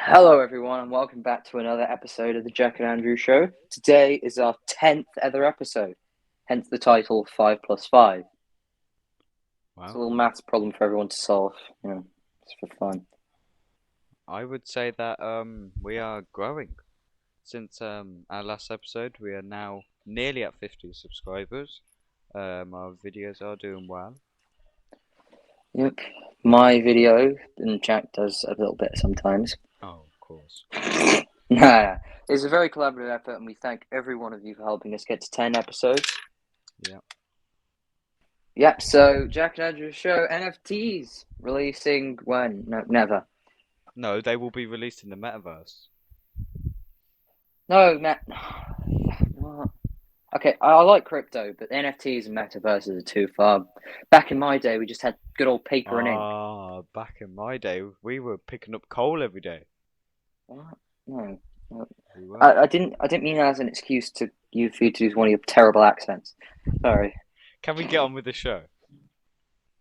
Hello, everyone, and welcome back to another episode of the Jack and Andrew Show. Today is our 10th ever episode, hence the title 5 plus 5. It's a Wow. little maths problem for everyone to solve, it's for fun. I would say that we are growing. Since our last episode, we are now nearly at 50 subscribers. Our videos are doing well. Yep, my video, and Jack does a little bit sometimes. Oh, of course. It's a very collaborative effort, and we thank every one of you for helping us get to 10 episodes. Yeah. Yep, so Jack and Andrew Show NFTs releasing when? No, never. No, they will be released in the metaverse. No, Matt. Okay, I like crypto, but NFTs and metaverses are too far. Back in my day, we just had good old paper and ink. Back in my day, we were picking up coal every day. What? No, We were. I didn't mean that as an excuse for you to use one of your terrible accents. Sorry. Can we get on with the show?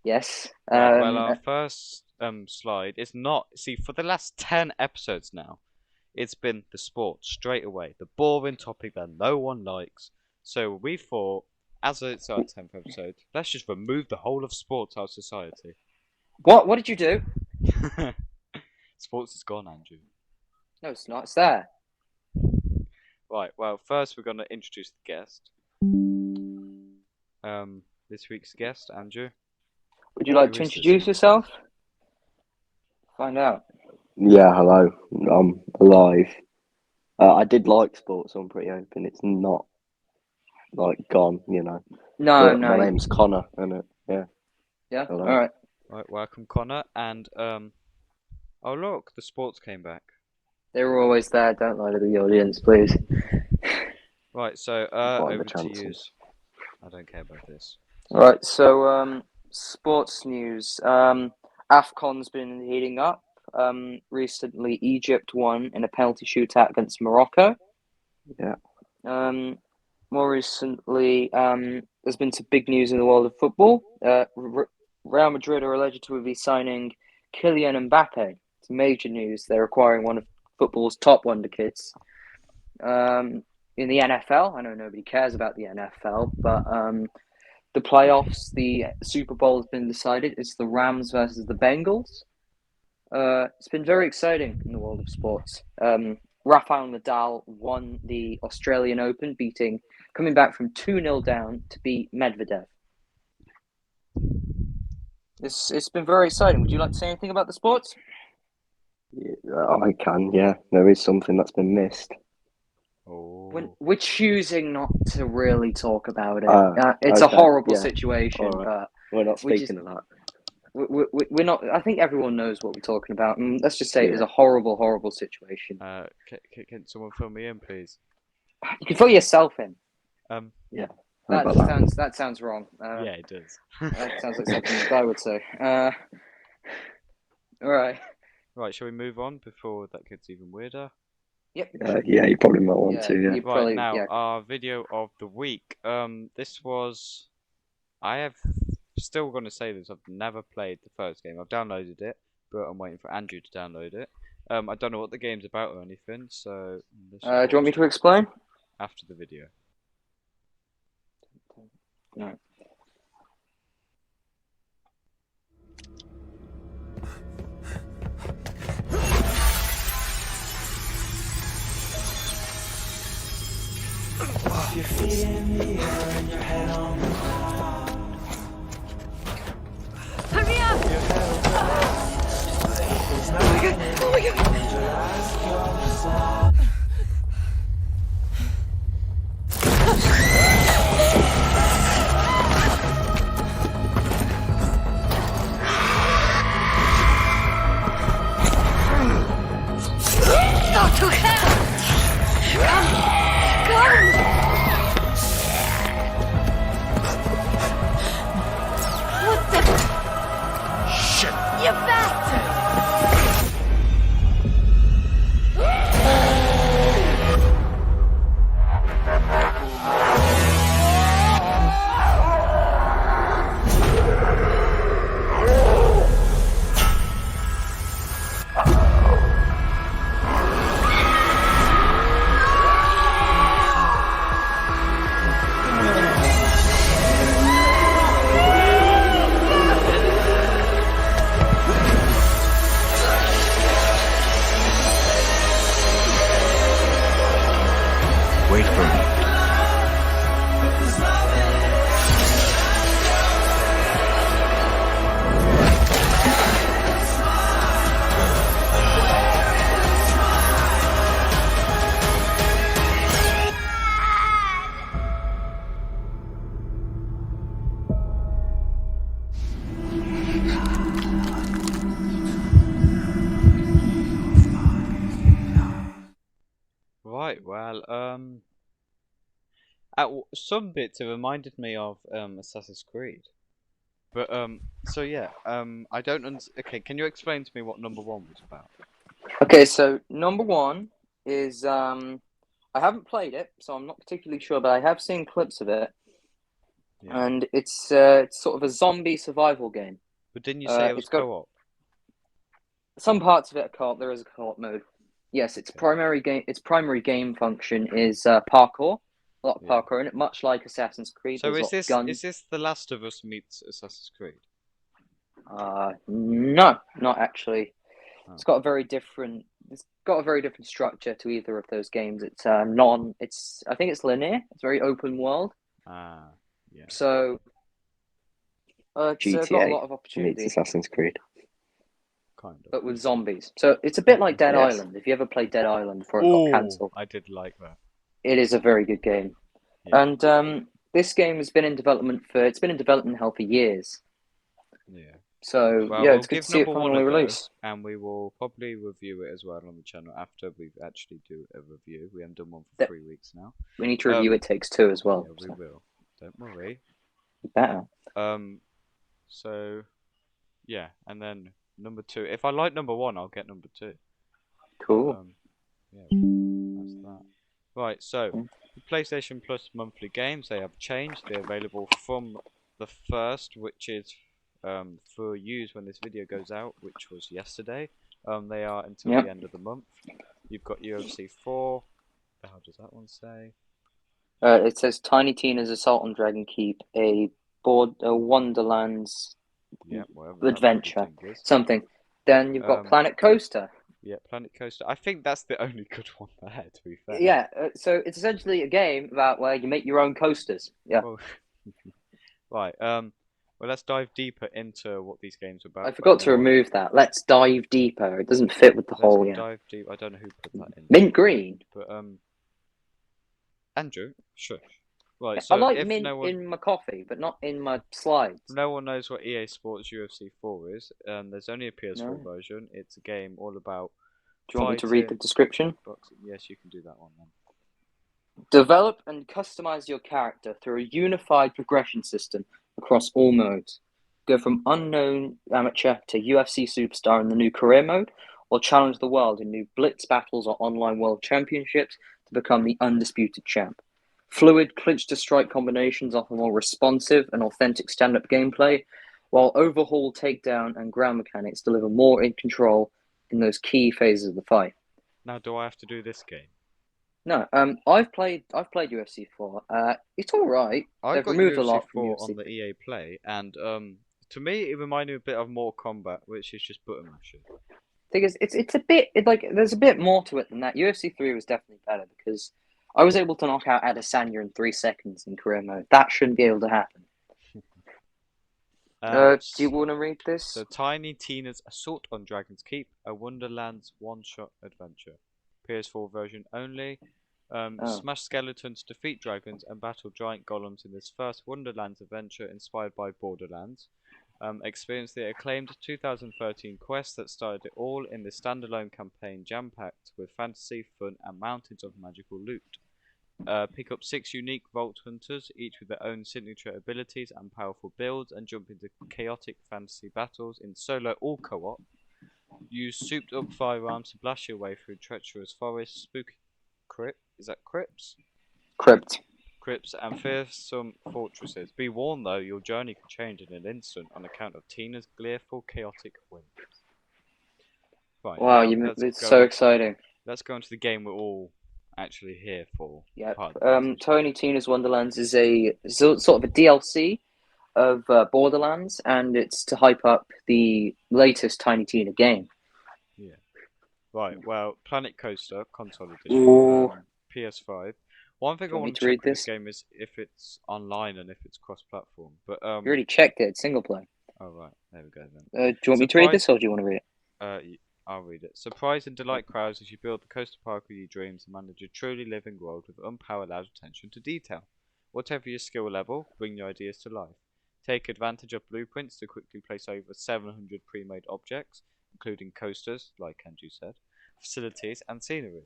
Yes. Right, well, our first slide is not. See, for the last 10 episodes now, it's been the sport straight away, the boring topic that no one likes. So we thought, as it's our 10th episode, let's just remove the whole of sports out of society. What did you do? Sports is gone, Andrew. No, it's not. It's there. Right, well, first we're going to introduce the guest. This week's guest, Andrew. Would you like to Who is this? introduce yourself? Find out. Yeah, hello. I'm alive. I did like sports, so I'm pretty open. It's not like gone, No, But no. my name's Connor, innit? Yeah. Yeah. Hello. All right. Right, welcome, Connor. And oh look, the sports came back. They were always there. Don't lie to the audience, please. Right, so What are over the to you. chances? I don't care about this. All right. So, sports news. AFCON's been heating up. Recently, Egypt won in a penalty shootout against Morocco. Yeah. More recently, there's been some big news in the world of football. Real Madrid are alleged to be signing Kylian Mbappe. It's major news. They're acquiring one of football's top wonder kids. In the NFL, I know nobody cares about the NFL, but the playoffs, the Super Bowl has been decided. It's the Rams versus the Bengals. It's been very exciting in the world of sports. Rafael Nadal won the Australian Open, coming back from 2-0 down to beat Medvedev. It's been very exciting. Would you like to say anything about the sports? I can, yeah. There is something that's been missed. Oh. We're choosing not to really talk about it. It's a okay, horrible yeah. situation, All right. but We're not We speaking of that. we're not. I think everyone knows what we're talking about. And let's just say it is Yeah. a horrible, horrible situation. Can someone fill me in, please? You can fill yourself in. How about that? That sounds wrong. Yeah, it does. That sounds like something that I would say. All right. Right, shall we move on before that gets even weirder? Yep. Yeah, you probably might want to, yeah. you Right, probably, now, yeah. our video of the week. This was... I have still going to say this. I've never played the first game. I've downloaded it, but I'm waiting for Andrew to download it. I don't know what the game's about or anything, so... Do you want me to explain? After the video. No. Your feet in the air and your head on the ground. Hurry up! There's nothing Oh my god! and your eyes close up. Go to hell! Run! Go! What the? Shit! You bastard! Right. Well, some bits it reminded me of Assassin's Creed. But so yeah, I don't Okay, can you explain to me what number one was about? Okay, so number one is I haven't played it, so I'm not particularly sure, but I have seen clips of it, Yeah. and it's sort of a zombie survival game. But didn't you say it was It's got co-op? some parts of it are co-op. There is a co-op mode. Yes, its Okay. primary game function is parkour. A lot of Yeah. parkour in it, much like Assassin's Creed. So There's is lots of this guns. is this The Last of Us meets Assassin's Creed? No, not actually. Oh. It's got a very different structure to either of those games. I think it's linear. It's very open world. Ah, yeah. So it's got a GTA lot of meets opportunity, Assassin's Creed. Kind of. but with zombies. So it's a bit like Dead Yes. Island. If you ever played Dead Island before it got Oh, cancelled, I did like that. it is a very good game. Yeah. And this game has been in development hell for years. Yeah. So Well, yeah, we'll it's good give to see it number one finally a go, released. and we will probably review it as well on the channel after we actually do a review. We haven't done one for 3 weeks now. We need to review It Takes Two as well. Yeah, we will. Don't worry. Better. So, yeah, and then number two. If I like number one, I'll get number two. Cool. Yeah, that's that. Right, so the PlayStation Plus monthly games, they have changed. They're available from the 1st, which is for use when this video goes out, which was yesterday. They are until the end of the month. You've got UFC 4. How does that one say? It says Tiny Tina's Assault on Dragon Keep, a Wonderlands adventure, something. Then you've got Planet Coaster. Yeah, Planet Coaster. I think that's the only good one there, to be fair. Yeah, so it's essentially a game about where you make your own coasters. Yeah. Well, right. Well, let's dive deeper into what these games are about. I forgot to remove that. Let's dive deeper. It doesn't fit with the whole. Let's dive deep. I don't know who put that in. Mint green. But Andrew, sure. Right. I So like if mint in my coffee, but not in my slides. No one knows what EA Sports UFC 4 is. There's only a PS4 version. It's a game all about. Do you want me to read the description? Boxing. Yes, you can do that one then. Develop and customize your character through a unified progression system across all modes. Go from unknown amateur to UFC superstar in the new career mode, or challenge the world in new blitz battles or online world championships to become the undisputed champ. Fluid clinch-to-strike combinations offer more responsive and authentic stand-up gameplay, while overhaul, takedown, and ground mechanics deliver more in control in those key phases of the fight. Now, do I have to do this game? No, I've played UFC 4. It's all right. They've removed a lot from UFC on the EA Play, and to me it reminded me a bit of Mortal Kombat, which is just button mashing. Thing is, it's a bit there's a bit more to it than that. UFC 3 was definitely better because I was able to knock out Adesanya in 3 seconds in career mode. That shouldn't be able to happen. Do you want to read this? So, Tiny Tina's Assault on Dragon's Keep, a Wonderlands one-shot adventure. PS4 version only. Smash skeletons, defeat dragons, and battle giant golems in this first Wonderlands adventure inspired by Borderlands. Experience the acclaimed 2013 quest that started it all in the standalone campaign jam-packed with fantasy, fun, and mountains of magical loot. Pick up 6 unique Vault Hunters, each with their own signature abilities and powerful builds, and jump into chaotic fantasy battles in solo or co-op. Use souped up firearms to blast your way through treacherous forests, spooky crypts? Crypts and fearsome fortresses. Be warned though, your journey could change in an instant on account of Tina's gleeful, chaotic whims. Right, wow, it's so exciting. Let's go into the game we're all actually here for. Yeah, Tiny Tina's Wonderlands is sort of a DLC of Borderlands, and it's to hype up the latest Tiny Tina game. Yeah. Right, well, Planet Coaster, console edition, PS5. One thing I want to check with this game is if it's online and if it's cross-platform. But you already checked it, it's single player. Oh, right, there we go then. Do you want me to read this, or do you want to read it? I'll read it. Surprise and delight crowds as you build the coaster park of your dreams and manage a truly living world with unparalleled attention to detail. Whatever your skill level, bring your ideas to life. Take advantage of blueprints to quickly place over 700 pre-made objects, including coasters, like Andrew said, facilities and scenery.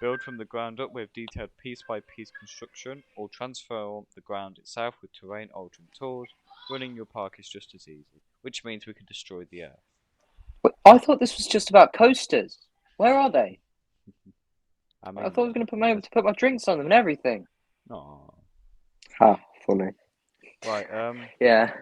Build from the ground up with detailed piece-by-piece construction, or transform the ground itself with terrain-altering tools. Running your park is just as easy, which means we can destroy the Earth. I thought this was just about coasters. Where are they? I I thought I was going to be able that's- to put my drinks on them and everything. Aw. Ha, funny. Right, Yeah.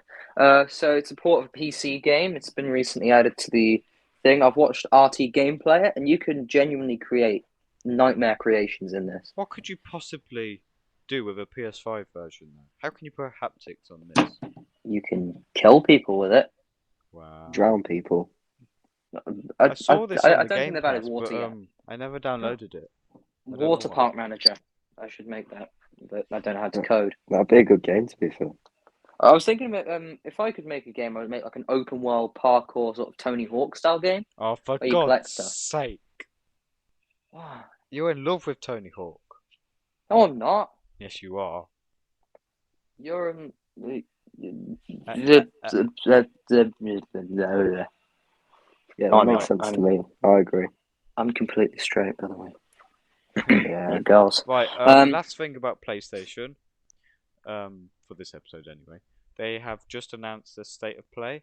So it's a port of a PC game. It's been recently added to the thing. I've watched RT gameplay it, and you can genuinely create nightmare creations in this. what could you possibly do with a PS5 version, though? How can you put haptics on this? You can kill people with it. Wow. Drown people. I saw this on I the don't think Game they've added Pass, water but yet. I never downloaded it. don't know Water why. park manager. I should make that, but I don't know how to code. That'd be a good game, to be fair. I was thinking about if I could make a game, I would make like an open world parkour sort of Tony Hawk style game. Oh, for Where you collect God's stuff. sake! Wow. You're in love with Tony Hawk. No, I'm not. Yes, you are. You're in. Yeah, that Oh, makes no, sense to me. I agree. I'm completely straight, by the way. Yeah. Girls. Right, Um, last thing about PlayStation, for this episode anyway, they have just announced the state of play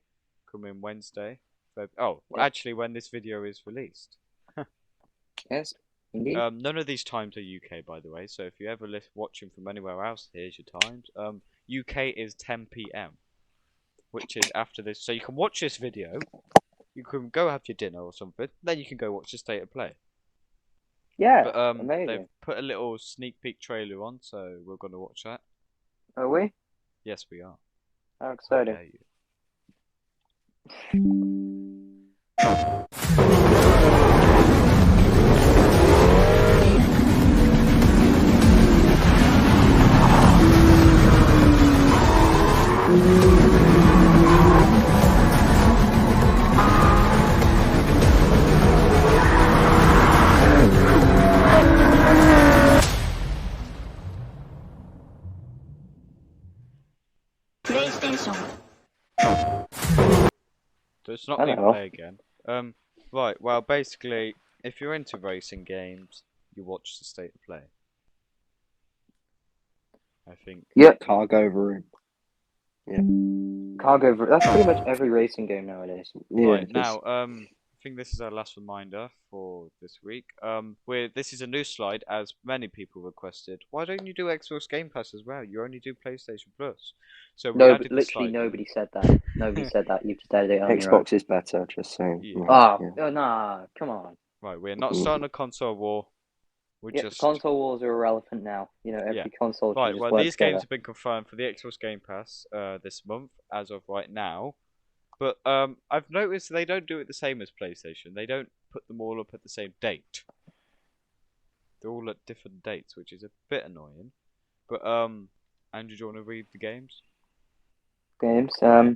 coming Wednesday. Yeah. Actually, when this video is released. Yes, indeed. None of these times are UK, by the way, so if you're ever watching from anywhere else, here's your times. UK is 10 p.m, which is after this, so you can watch this video, you can go have your dinner or something, then you can go watch the state of play. Yeah, But amazing. they've put a little sneak peek trailer on, so we're going to watch that. Are we? Yes, we are. How How exciting. dare you. PlayStation. So it's not I me don't know. play again. Right, well, basically, if you're into racing games, you watch the state of play. I think. Yep. Cargo room. Cargo. That's pretty much every racing game nowadays. Yeah. Right, just- now, I think this is our last reminder for this week. This is a new slide, as many people requested. Why don't you do Xbox Game Pass as well? You only do PlayStation Plus. So we No, added the literally slide. nobody said that. Nobody said that. You've just added it on your own. Xbox is better, just saying. Yeah. Oh, nah, come on. Right, we're not starting a console war. We're Yeah, just console wars are irrelevant now. You know, every Yeah. console should right. just Well, work these together. games have been confirmed for the Xbox Game Pass this month, as of right now. But I've noticed they don't do it the same as PlayStation. They don't put them all up at the same date. They're all at different dates, which is a bit annoying. But Andrew, do you want to read the games? Games. So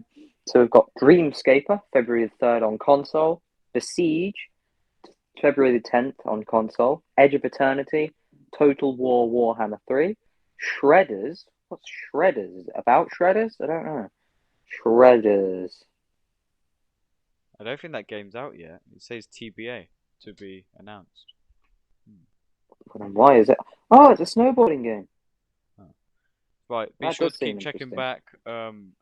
we've got Dreamscaper, February the 3rd on console. Besiege, February the 10th on console. Edge of Eternity, Total War Warhammer 3. Shredders. What's Shredders? Is it about Shredders? I don't know. Shredders. I don't think that game's out yet. It says TBA, to be announced. Why is it? Oh, it's a snowboarding game. Right, be That sure does to keep seem checking interesting. back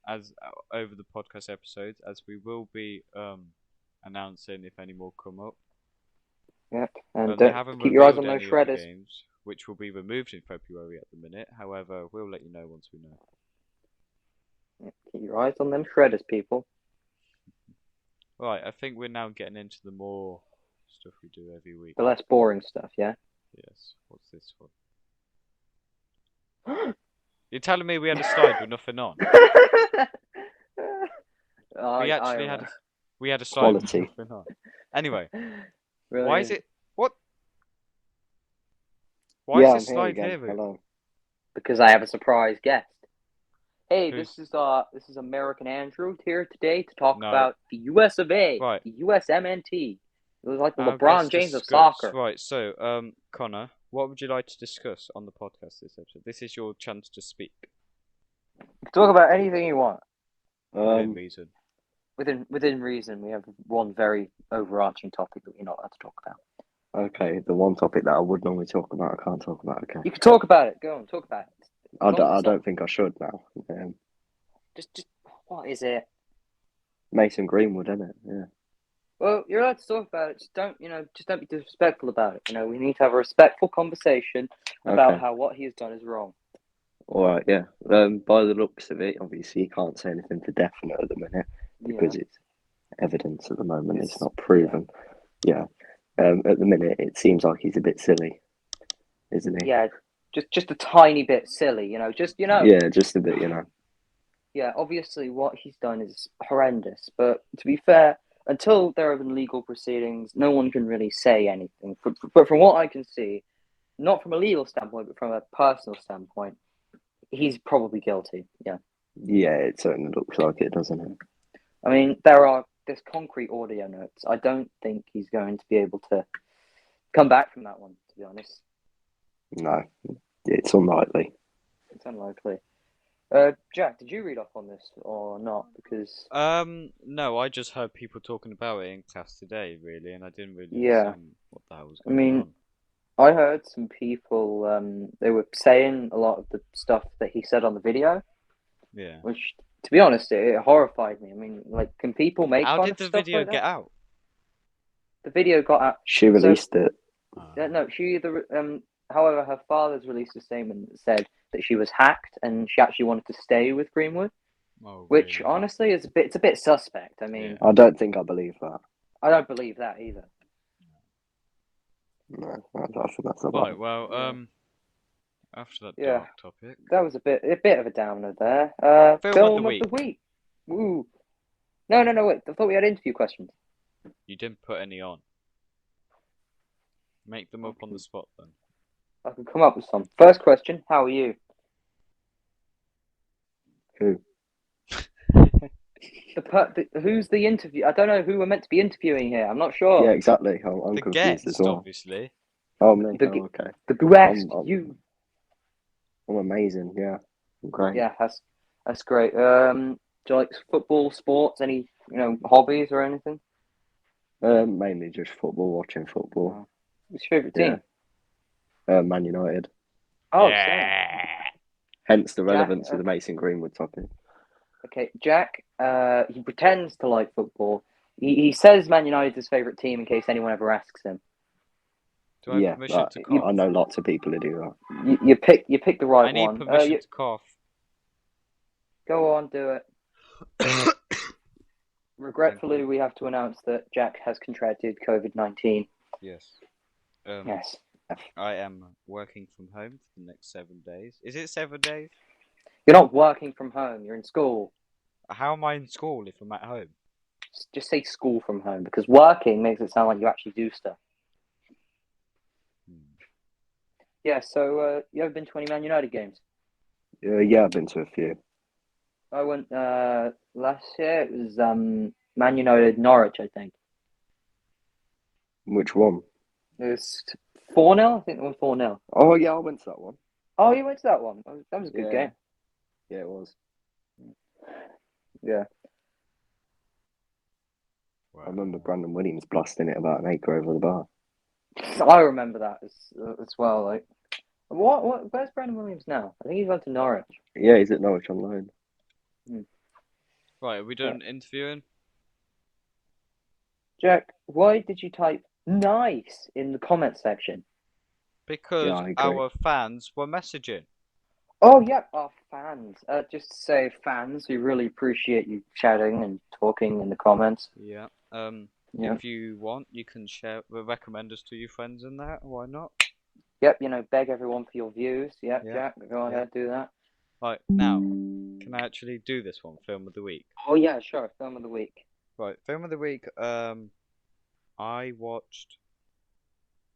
as over the podcast episodes, as we will be announcing if any more come up. Yep. And They haven't keep your eyes on revealed those any of the shredders. games, which will be removed in February at the minute. However, we'll let you know once we know. Yep, keep your eyes on them shredders, people. Right, I think we're now getting into the more stuff we do every week. The less boring stuff, yeah? Yes. What's this one? You're telling me we had a slide with nothing on? We actually had a slide with Quality. nothing on. Anyway, Really? why is it? What? Why Yeah, is I'm this here slide again. here? Ruben? Hello. Because I have a surprise guest. Hey, Who's- this is American Andrew here today to talk No. about the US of A, Right. the USMNT. It was like the Our LeBron guest James of discuss- soccer. Right, so, Connor, what would you like to discuss on the podcast this episode? This is your chance to speak. Talk about anything you want Within reason. within reason. We have one very overarching topic that we're not allowed to talk about. Okay, the one topic that I would normally talk about, I can't talk about. Okay, You can talk about it. Go on, talk about it. As long as I it's not don't think I should now. just what is it? Mason Greenwood, isn't it? Yeah. Well, you're allowed to talk about it. Just don't be disrespectful about it. We need to have a respectful conversation about Okay. how what he has done is wrong. All right. Yeah. By the looks of it, obviously you can't say anything for definite at the minute because it's evidence at the moment. It's not proven. Yeah. At the minute, it seems like he's a bit silly, isn't he? Yeah, just a tiny bit silly. Yeah, just a bit. You know. Yeah, obviously what he's done is horrendous, but to be fair, until there have been legal proceedings, no one can really say anything. But from what I can see, not from a legal standpoint, but from a personal standpoint, he's probably guilty. Yeah. Yeah, it certainly looks like it, doesn't it? I mean, there's concrete audio notes. I don't think he's going to be able to come back from that one, to be honest. No, it's unlikely. It's unlikely. Jack, did you read up on this or not? Because No, I just heard people talking about it in class today, really, and I didn't really yeah, understand what the hell was I going mean, on. I heard some people they were saying a lot of the stuff that he said on the video, Yeah. which, to be honest, it horrified me. I mean, like, can people make How fun did of the stuff video like get that? out? The video got out. She released it. No, however, her father's released a statement that said that she was hacked and she actually wanted to stay with Greenwood, Oh, which really? honestly it's a bit suspect. I mean, Yeah. I don't think I believe that. I don't believe that either. No, I think that's a lie. Right, well, Yeah. after that Yeah. dark topic, That was a bit of a downer there. Film of the week. Ooh. No, wait. I thought we had interview questions. you didn't put any on. Make them up on the spot then. I can come up with some. First question: how are you? Who? Who's the interview? I don't know who we're meant to be interviewing here. I'm not sure. Yeah, exactly. I'm The confused as guest, well. obviously. Oh, me. The, Oh, okay. the guest. I'm amazing. Yeah, I'm great. Yeah, that's great. Do you like football, sports, any hobbies or anything? Mainly just football, watching football. What's your favourite team? Man United. Oh, Yeah. Hence the Jack, relevance of the Mason Greenwood topic. okay, Jack. He pretends to like football. He says Man United's his favourite team in case anyone ever asks him. Do I have permission to cough? I know lots of people who do that. You pick the right I need one. permission to cough. Go on, do it. Regretfully, we have to announce that Jack has contracted COVID-19. Yes. Yes. I am working from home for the next 7 days. Is it 7 days? You're not working from home. You're in school. How am I in school if I'm at home? Just say school from home because working makes it sound like you actually do stuff. Yeah. So you ever been to any Man United games? Yeah, I've been to a few. I went last year. It was Man United Norwich, I think. Which one? It was 4-0. I think it was 4-0. Oh, yeah, I went to that one. Oh, you went to that one. That was a good game. Yeah, it was. Yeah. I remember Brandon Williams blasting it about an acre over the bar. I remember that as well. Like, what? Where's Brandon Williams now? I think he's gone to Norwich. Yeah, he's at Norwich on loan. Right, are we done interviewing? Jack, why did you type nice in the comment section? Because I agree. our fans were messaging. Oh, yeah, our fans. Just to say, fans, we really appreciate you shouting and talking in the comments. Yeah. Yeah. If you want, you can recommend us to your friends and that. Why not? Yep, beg everyone for your views. Yep, Yeah. Jack, go ahead, do that. Right, now, can I actually do this one, Film of the Week? Oh, yeah, sure, film of the week. Right, Film of the Week, I watched...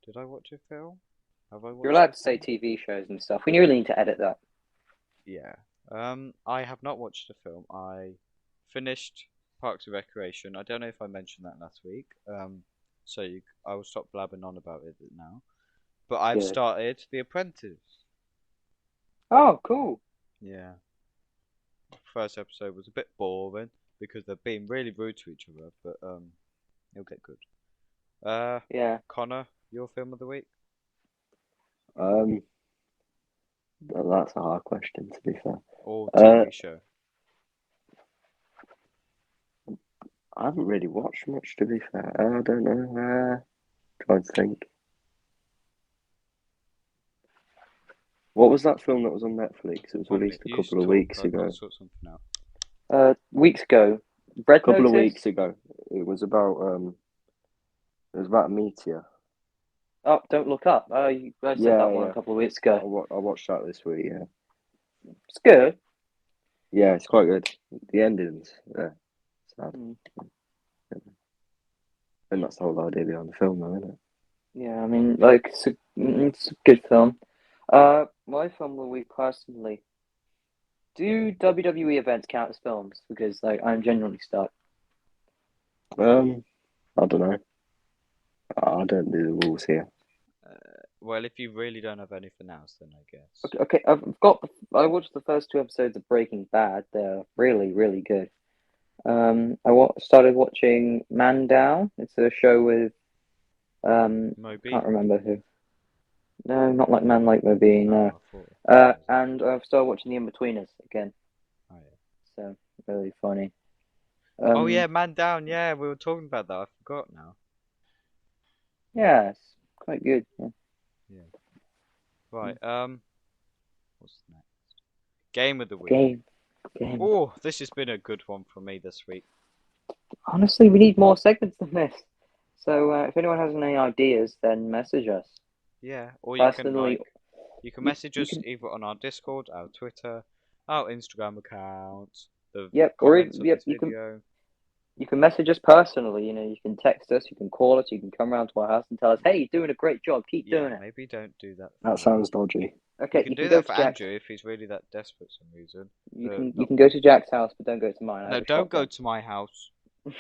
Did I watch a film? Have I watched You're allowed a to say film? TV shows and stuff. We really need to edit that. Yeah. I have not watched a film. I finished Parks and Recreation. I don't know if I mentioned that last week. I will stop blabbing on about it now. But I've Good. started The Apprentice. Oh, cool. Yeah. First episode was a bit boring because they're being really rude to each other, but it'll get good. Yeah. Connor, Your film of the week? Um, that's a hard question, to be fair. Or Uh, TV show? I haven't really watched much, to be fair. I don't know. Trying to think. What was that film that was on Netflix? It was 1 minute. released a You just couple of talk. weeks I've got to ago. sort something out. Weeks ago. Red A couple of Notice? weeks ago. It was about a meteor. Oh, Don't Look Up. I said Yeah, that one yeah. a couple of weeks I, ago. I watched that this week. Yeah, It's good. yeah, it's quite good. The ending's sad, Mm. and that's the whole idea behind the film, though, isn't it? Yeah, I mean, like, it's a good film. My film of the week, personally. Do WWE events count as films? Because, like, I'm genuinely stuck. I don't know. I don't do the rules here. Well, if you really don't have anything else, then I guess. Okay, I watched the first 2 episodes of Breaking Bad. They're really, really good. Started watching Man Down. It's a show with Moby? can't remember who. No, not like Man Like Mobile. No. I thought it was. And I've started watching The In-Betweeners again. Oh, yeah. So really funny. Oh, yeah, Man Down. Yeah, we were talking about that. I forgot now. Yeah, it's quite good. Yeah. Yeah. Right. What's next? Game of the week. Game. Oh, this has been a good one for me this week. Honestly, we need more segments than this. So if anyone has any ideas, then message us. Yeah, or you can Personally, you can you- message you us can- either on our Discord, our Twitter, our Instagram account, the Yep, or comments of yep, this video. you can message us personally. You know, you can text us, you can call us, you can come around to our house and tell us, "Hey, you're doing a great job. Keep doing Yeah, it." maybe don't do that. That sounds dodgy. Okay, You can do go that to for Jack's. Andrew if he's really that desperate for some reason. You can go to Jack's house, but don't go to mine. I No, have a don't go shotgun. to my house.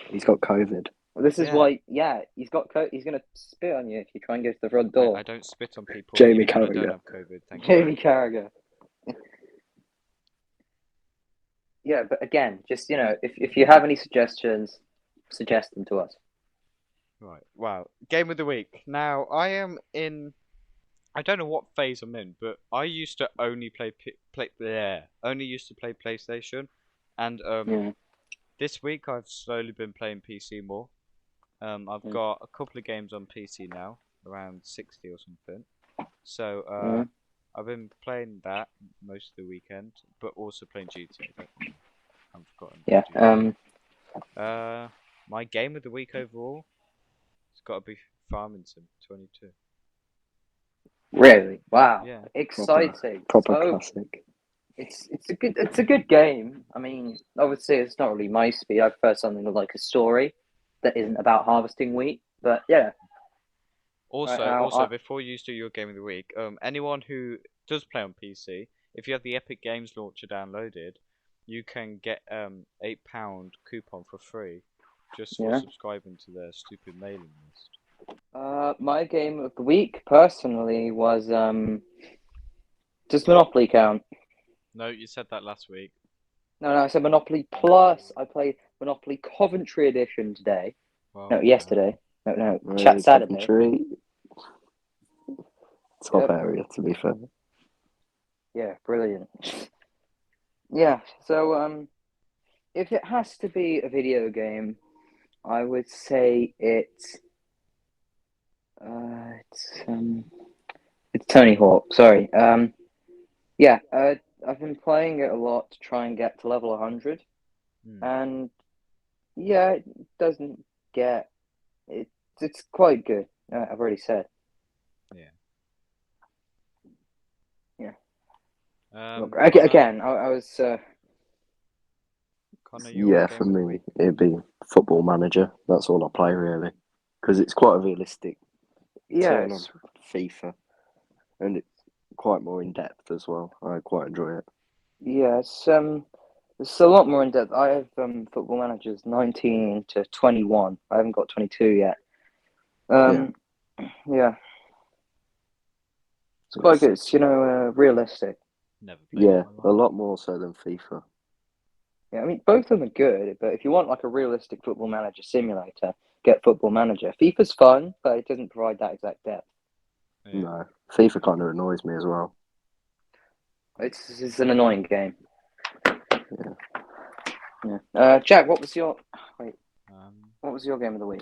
He's got COVID. Well, this is Yeah. why. Yeah, he's got. He's gonna spit on you if you try and go to the front door. I don't spit on people. Jamie even when I don't Carragher. have COVID. Thank you. Jamie Carragher. Yeah, but again, just if you have any suggestions, suggest them to us. Right. Wow. Game of the week. Now I am in. I don't know what phase I'm in, but I used to only only used to play PlayStation, and Yeah. this week I've slowly been playing PC more. I've Mm. got a couple of games on PC now, around 60 or something. So Mm. I've been playing that most of the weekend, but also playing GTA. Don't worry. I've forgotten. Yeah. GTA. My game of the week overall, it's got to be Farming Sim 22. Really? Wow. Yeah. Exciting. Proper So classic. it's a good game. I mean, obviously it's not really my speed. I prefer something with like a story that isn't about harvesting wheat. But yeah. Also, Right, now, before you do your game of the week, anyone who does play on PC, if you have the Epic Games launcher downloaded, you can get £8 coupon for free, just for Yeah. subscribing to their stupid mailing list. My game of the week personally was does Monopoly count? No, you said that last week. No, I said Monopoly Plus. I played Monopoly Coventry Edition today. Well, No, yesterday. No, Really, Saturday. Coventry. Top Yep. area, to be fair. Yeah, brilliant. Yeah, so if it has to be a video game, I would say it's Tony Hawk. Sorry. Yeah, I've been playing it a lot to try and get to level 100, and yeah, it doesn't get it. It's quite good. I've already said. Again, I was. Connor, Yeah, for me, it'd be Football Manager. That's all I play, really. Because it's quite a realistic turn on Yes. FIFA. And it's quite more in depth as well. I quite enjoy it. Yeah, it's a lot more in depth. I have Football Managers 19 to 21. I haven't got 22 yet. Yeah. It's quite good. It's realistic. Never played Yeah, it in my a life. lot more so than FIFA. Yeah, I mean both of them are good, but if you want like a realistic Football Manager simulator, get Football Manager. FIFA's fun, but it doesn't provide that exact depth. Yeah. No, FIFA kind of annoys me as well. It's an annoying game. Yeah. Jack, what was your game of the week?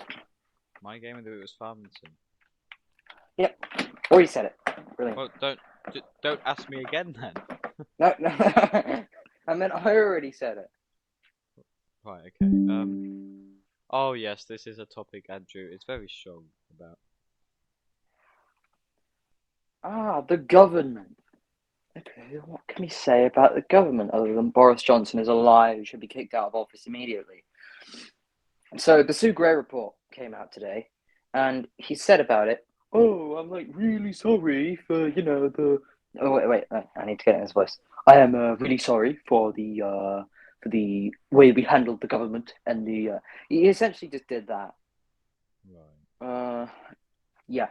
My game of the week was Farmington. Already said it. Brilliant. Well, don't ask me again then. No. I meant I already said it. Right, okay. Oh yes, this is a topic Andrew is very strong about. The government. Okay, what can we say about the government other than Boris Johnson is a liar who should be kicked out of office immediately? So the Sue Gray report came out today, and he said about it, "Oh, I'm like really sorry for the." Oh wait, I need to get in his voice. I am really sorry for the way we handled the government and the. He essentially just did that. Right. Yeah.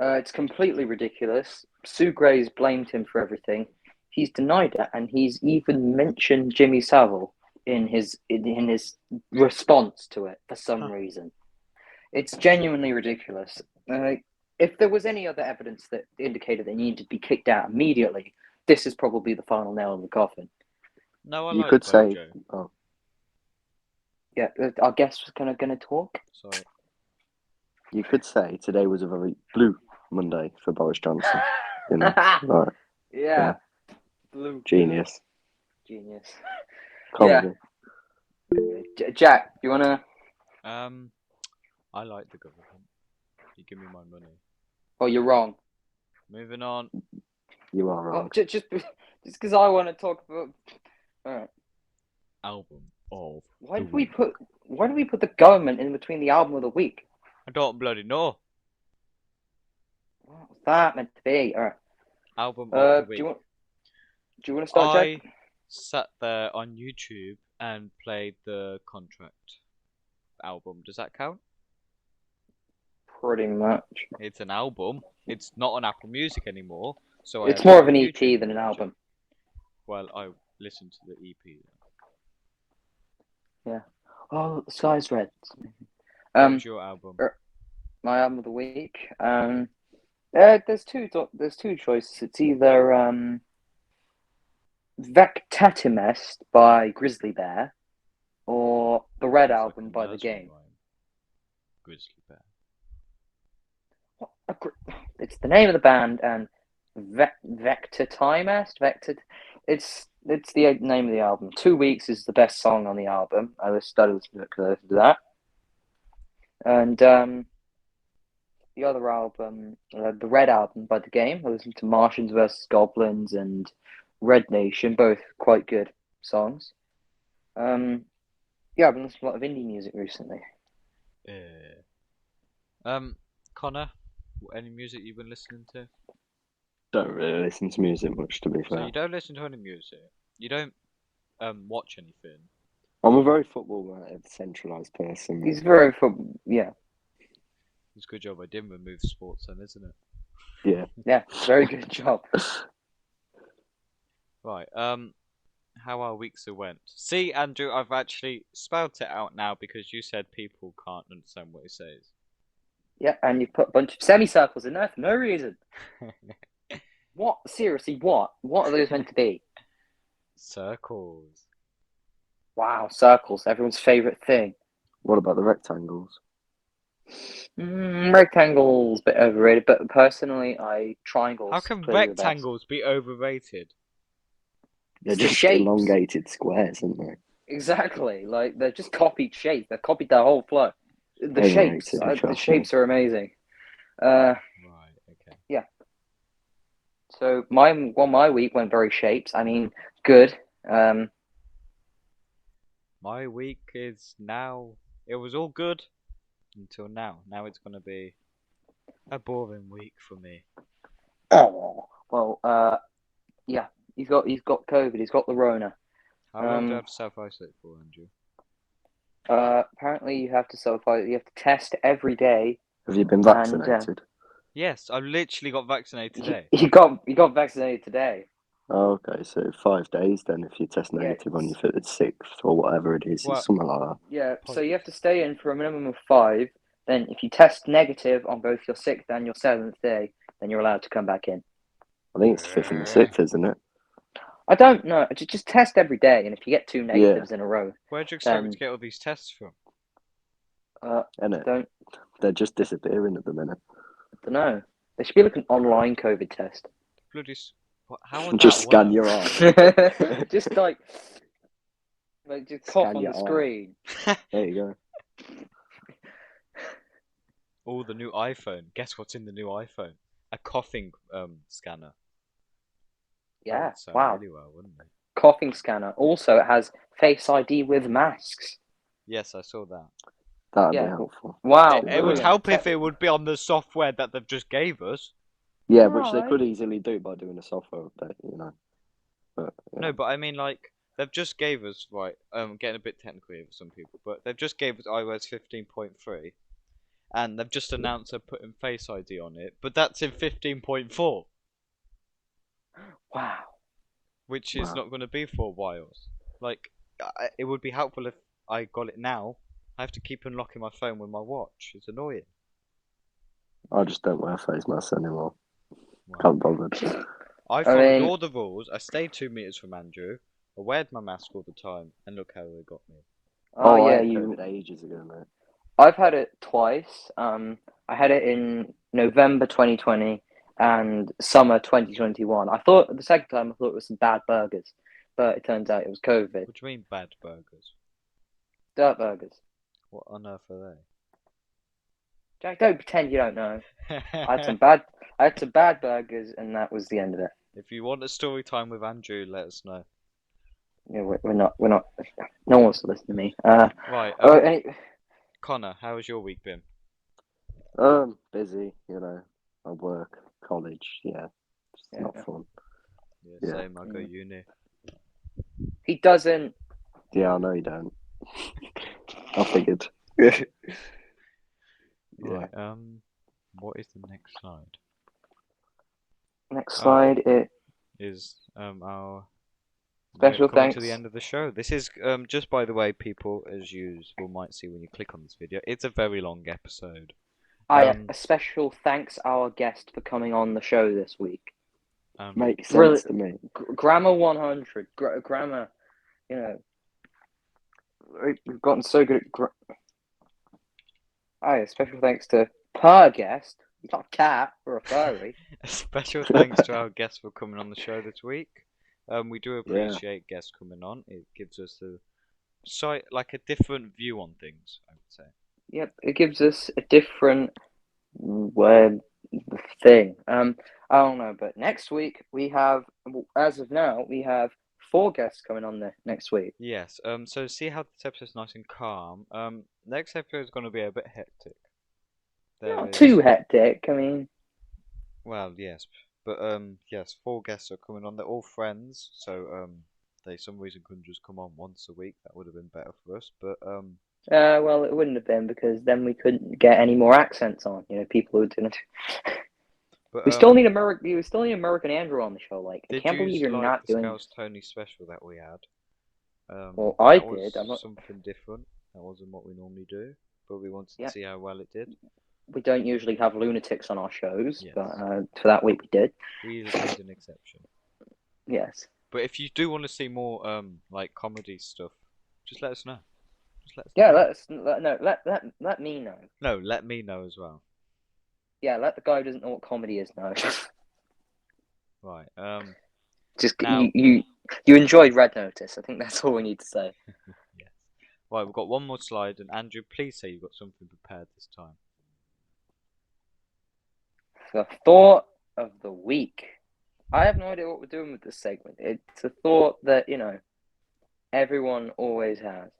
It's completely ridiculous. Sue Gray's blamed him for everything. He's denied it, and he's even mentioned Jimmy Savile in his response to it for some reason. It's genuinely ridiculous. If there was any other evidence that indicated they needed to be kicked out immediately, this is probably the final nail in the coffin. No, I You like could say, Bojo. oh, Yeah, our guest was kind of going to talk. Sorry. you could say today was a very blue Monday for Boris Johnson. You know, right, Yeah. Blue. genius. Genius. Comedy. Jack, you want to... I like the government. You give me my money. Oh, you're wrong. Moving on. You are wrong. Oh, just because I want to talk about... All right. Album of Why the do we week. put the government in between the album of the week? I don't bloody know. What was that meant to be? All right. Album of the Do week. you want to start, I Jack? sat there on YouTube and played the Contract album. Does that count? Pretty much. It's an album. It's not on Apple Music anymore. So I It's have more to of an go on EP YouTube than and an watch it. album. Well, I listened to the EP. Oh, the sky's red. What was your album? My album of the week. There's two choices. It's either Vectatimest by Grizzly Bear or the Red Sounds Album like a by The nursery Game. rhyme. Grizzly Bear. It's the name of the band, and Vectatimest. It's the name of the album. 2 Weeks is the best song on the album. I listened to that. And the other album, the Red Album by The Game. I listened to Martians vs. Goblins and Red Nation, both quite good songs. I've been listening to a lot of indie music recently. Connor, any music you've been listening to? Don't really listen to music much, to be So fair. you don't listen to any music. You don't watch anything. I'm a very football-related, centralised person. He's very yeah, It's a good job I didn't remove sports then, isn't it? Yeah. very good job. Right. How our weeks have went. See, Andrew, I've actually spelled it out now because you said people can't understand what it says. Yeah, and you put a bunch of semicircles in there for no reason. What? Seriously, what? What are those meant to be? Circles. Wow, circles, everyone's favourite thing. What about the rectangles? Rectangles, bit overrated, but personally, triangles. How can clearly the best. rectangles be overrated? They're It's the just shapes. elongated squares, aren't they? Exactly, like they're just copied shapes. They've copied their whole flow. The Overrated, shapes, if you the ask shapes are amazing. Right. Okay. So my week went very shapes. I mean, good. My week is now. It was all good until now. Now it's gonna be a boring week for me. Oh well. Yeah. He's got COVID. He's got the Rona. How long do I have to self-isolate for, Andrew? Apparently you have to You have to test every day. Have you been vaccinated? Yes, I literally got vaccinated today. He got vaccinated today. Oh, okay, so 5 days then if you test Yeah, negative on your 6th or whatever it is. Well, It's something like that. yeah. So you have to stay in for a minimum of 5. Then, if you test negative on both your 6th and your 7th day, then you're allowed to come back in. I think it's the 5th and the 6th, isn't it? I don't know. Just test every day, and if you get 2 Yeah. negatives in a row, where'd you expect me then to get all these tests from? Innit? don't They're just disappearing at the minute. know. There should be like an online COVID test. Bloody. How would Just that scan work? your eye. Just like just cough Scan on your the eye. screen. There you go. Oh, the new iPhone. Guess what's in the new iPhone? A coughing scanner. That Yeah. would sound Wow. really well, wouldn't it? Coughing scanner. Also, it has Face ID with masks. Yes, I saw that. That'd be Yeah. helpful. Wow. It would brilliant. help if it would be on the software that they've just gave us. Yeah, which they Right. could easily do by doing a software update, you know. But No, but I mean, like, they've just gave us, right, getting a bit technical here for some people, but they've just gave us iOS 15.3, and they've just announced they're putting Face ID on it, but that's in 15.4, Wow. which is Wow. not going to be for a while. Like, it would be helpful if I got it now. I have to keep unlocking my phone with my watch. It's annoying. I just don't wear face masks anymore. Wow. Can't bother. I followed all the rules. I stayed 2 meters from Andrew. I wear my mask all the time, and look how they got me. Oh, I yeah. had You. COVID ages ago, mate. I've had it twice. I had it in November 2020 and summer 2021. I thought the second time I thought it was some bad burgers, but it turns out it was COVID. What do you mean bad burgers? Dirt burgers. What on earth are Jack, don't pretend you don't know. they? I had some bad burgers, and that was the end of it. If you want a story time with Andrew, let us know. Yeah, we're not. No one wants to listen to me. Right, Connor, how has your week been? Busy, you know. I work, college, yeah. It's Yeah. not fun. Yeah, Yeah. same. I go uni. He doesn't. Yeah, I know you don't. I figured. Yeah. Right. What is the next slide? Next slide. It Is our Special coming to the thanks. end of the show. This is just by the way, people, as you might see when you click on this video, it's a very long episode. a special thanks our guest for coming on the show this week. Makes sense Really- to me. Grammar 100. Grammar. You know, we've gotten so good at. Special thanks to per guest. He's not a cat or a furry. A special thanks to our guest for coming on the show this week. We do appreciate guests coming on. It gives us a different view on things, I would say. Yep, it gives us a different word thing. I don't know, but next week as of now, we have 4 guests coming on there next week. Yes. So see how this episode's nice and calm. Next episode is going to be a bit hectic. Not too hectic. I mean, Well, yes, but yes, 4 guests are coming on. They're all friends, so they some reason couldn't just come on once a week. That would have been better for us. But well, it wouldn't have been because then we couldn't get any more accents on. You know, people who didn't. but We still need American Andrew on the show. Like, I did can't you believe you're like not the doing. Scouts Tony special that we had? Well, I that was did. I'm not. something different. That wasn't what we normally do, but we wanted Yeah. to see how well it did. We don't usually have lunatics on our shows, Yes. but for that week we did. We made an exception. Yes. But if you do want to see more like comedy stuff, just let us know. Just let us Yeah. know. Let me know. No, let me know as well. Yeah. Let the guy who doesn't know what comedy is know. Right. Just Now- you enjoyed Red Notice. I think that's all we need to say. Yes. Right, we've got one more slide, and Andrew, please say you've got something prepared this time. The thought of the week. I have no idea what we're doing with this segment. It's a thought that, everyone always has.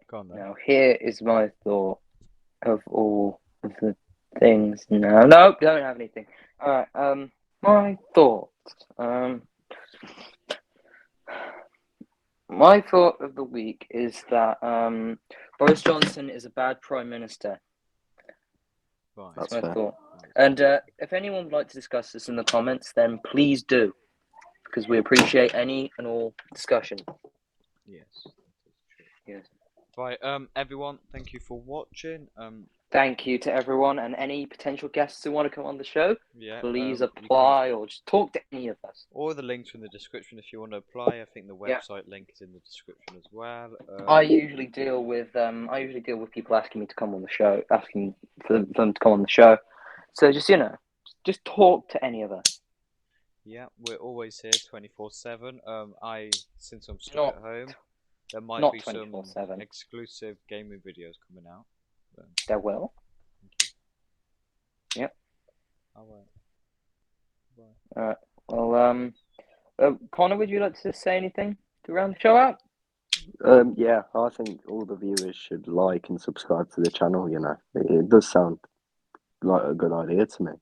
Go on then. Now, here is my thought of all of the things. No, don't have anything. All right. My thought. My thought of the week is that Boris Johnson is a bad prime minister. Right. That's my fair. thought. And if anyone would like to discuss this in the comments, then please do, because we appreciate any and all discussion. Yes. That is true. Yes. Right. Everyone, thank you for watching. Thank you to everyone and any potential guests who want to come on the show. Yeah. Please you can- apply or just talk to any of us. All the links are in the description if you want to apply. I think the Yeah. website link is in the description as well. I usually deal with people asking me to come on the show, asking for them to come on the show. So just just talk to any of us. Yeah, we're always here 24/7. Since I'm stuck Not- at home, there might not be some 24/7. exclusive gaming videos coming out. There will. Thank you. Yep. Alright. Bye. Well, Connor, would you like to say anything to round the show out? Yeah, I think all the viewers should like and subscribe to the channel. It does sound like a good idea to me.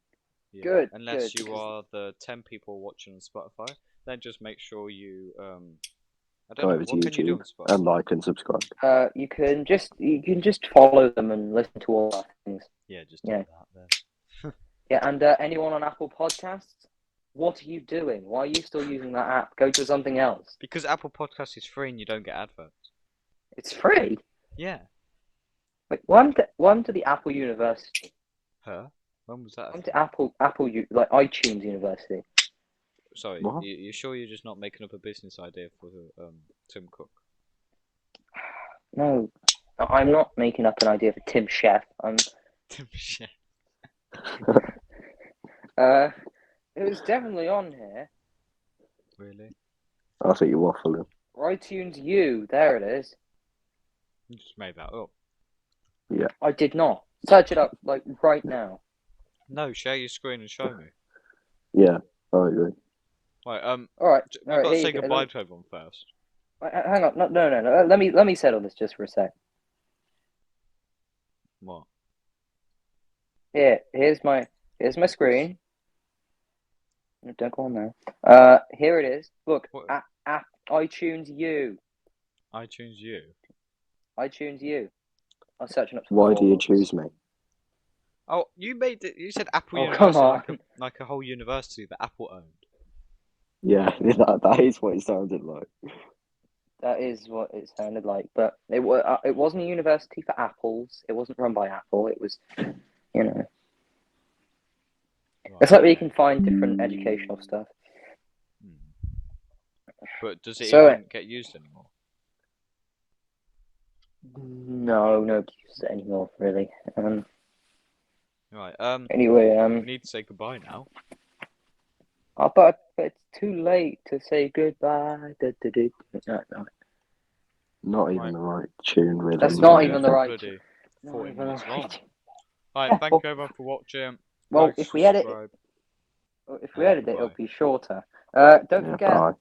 Yeah. Good, Unless good, you because- are the 10 people watching on Spotify, then just make sure you I Go don't know, over to what can you do on YouTube Spotify? and like and subscribe. You can just follow them and listen to all our things. Yeah, just do Yeah. that then. Yeah, and anyone on Apple Podcasts, what are you doing? Why are you still using that app? Go to something else. Because Apple Podcast is free and you don't get adverts. It's free. Yeah. Like one to the Apple University. Huh? When was that? One to Apple like iTunes University. Sorry, What? you sure you're just not making up a business idea for Tim Cook? No, I'm not making up an idea for Tim Chef. Shit. It was definitely on here. Really? I think you're waffling. iTunes U, there it is. You just made that up. I did not. Search it up like right now. No, share your screen and show me. Yeah, I agree. Right, All right, we've all right, got to here say you go. goodbye to everyone first. Hang on, no. Let me settle this just for a sec. What? Here's my screen. No, don't go on there. Here it is. Look, What? iTunes U. iTunes U. iTunes U. I'm searching up. Some Why do you books. choose me? Oh, you made it. You said Apple Oh, come University, on. like a whole university that Apple owned. Yeah, that is what it sounded like. That is what it sounded like, but it wasn't a university for apples. It wasn't run by Apple. It was, Right. It's like where you can find different educational stuff. But does it So, even get used anymore? No, nobody uses it anymore, really. Right. Anyway, We need to say goodbye now. but it's too late to say goodbye. No. Not even Right. the right tune, really. That's not even the It's right. bloody Not 40 even the minutes long. right. Right, thank you everyone for watching. Well, Like, if we edit subscribe. it, it'll be shorter. Don't Yeah, forget. bye.